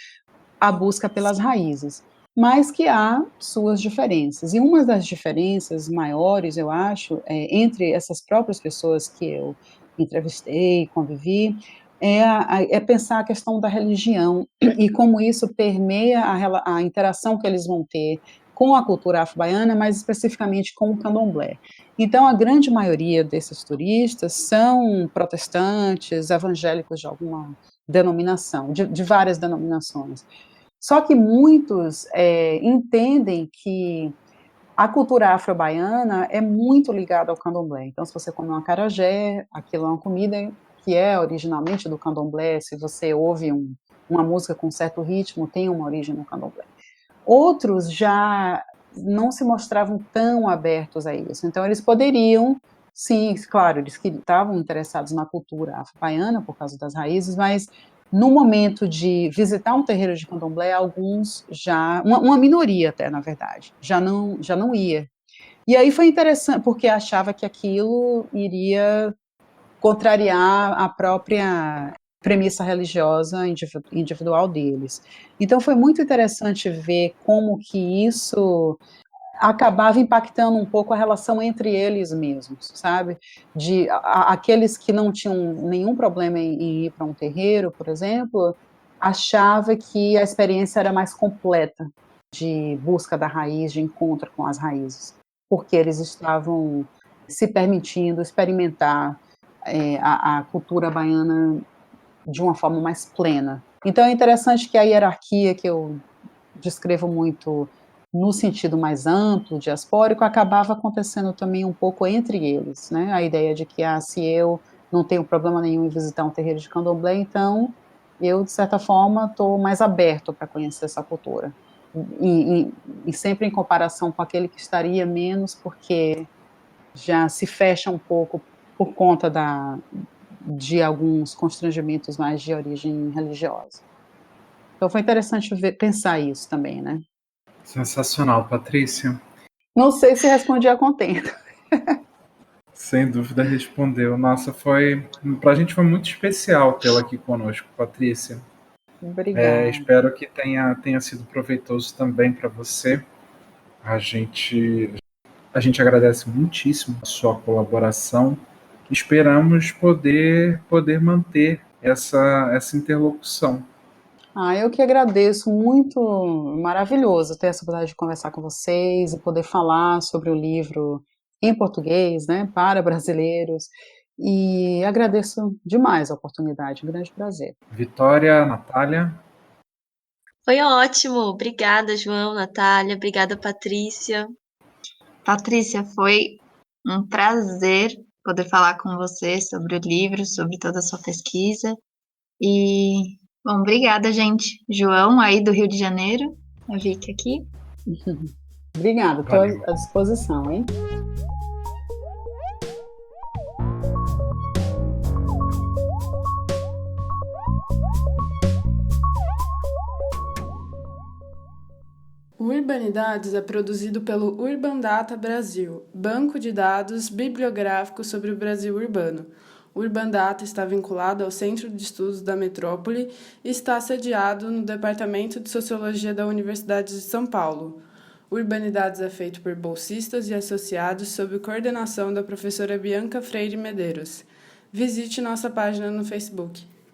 a busca pelas raízes. mas que há suas diferenças. E uma das diferenças maiores, eu acho, entre essas próprias pessoas que eu entrevistei, convivi, é pensar a questão da religião e como isso permeia a interação que eles vão ter com a cultura afro-baiana, mais especificamente com o candomblé. Então, a grande maioria desses turistas são protestantes, evangélicos de alguma denominação, de várias denominações. Só que muitos entendem que a cultura afro-baiana é muito ligada ao candomblé. Então, se você come um acarajé, aquilo é uma comida que é originalmente do candomblé. Se você ouve uma música com certo ritmo, tem uma origem no candomblé. Outros já não se mostravam tão abertos a isso. Então, eles poderiam, sim, claro, eles que estavam interessados na cultura afro-baiana por causa das raízes, mas no momento de visitar um terreiro de candomblé, alguns já, uma minoria até, na verdade, já não ia. E aí foi interessante, porque achava que aquilo iria contrariar a própria premissa religiosa individual deles. Então foi muito interessante ver como que isso acabava impactando um pouco a relação entre eles mesmos, sabe? Aqueles que não tinham nenhum problema em ir para um terreiro, por exemplo, achava que a experiência era mais completa de busca da raiz, de encontro com as raízes, porque eles estavam se permitindo experimentar a cultura baiana de uma forma mais plena. Então é interessante que a hierarquia que eu descrevo muito no sentido mais amplo, diaspórico, acabava acontecendo também um pouco entre eles, né? A ideia de que, se eu não tenho problema nenhum em visitar um terreiro de candomblé, então eu, de certa forma, estou mais aberto para conhecer essa cultura. E sempre em comparação com aquele que estaria menos, porque já se fecha um pouco por conta de alguns constrangimentos mais de origem religiosa. Então foi interessante pensar isso também, né? Sensacional, Patrícia. Não sei se respondi a contento. Sem dúvida respondeu. Nossa, pra gente foi muito especial tê-la aqui conosco, Patrícia. Obrigada. Espero que tenha sido proveitoso também para você. A gente agradece muitíssimo a sua colaboração. Esperamos poder manter essa interlocução. Eu que agradeço, muito maravilhoso ter essa oportunidade de conversar com vocês e poder falar sobre o livro em português, né, para brasileiros, e agradeço demais a oportunidade, um grande prazer. Vitória, Natália? Foi ótimo. Obrigada, João, Natália. Obrigada, Patrícia. Patrícia, foi um prazer poder falar com você sobre o livro, sobre toda a sua pesquisa. E, bom, obrigada, gente. João, aí do Rio de Janeiro, a Vicky aqui. Obrigada, estou à disposição, hein? O Urbanidades é produzido pelo Urban Data Brasil, banco de dados bibliográfico sobre o Brasil urbano. O Urban Data está vinculado ao Centro de Estudos da Metrópole e está sediado no Departamento de Sociologia da Universidade de São Paulo. O Urbanidades é feito por bolsistas e associados sob coordenação da professora Bianca Freire Medeiros. Visite nossa página no Facebook.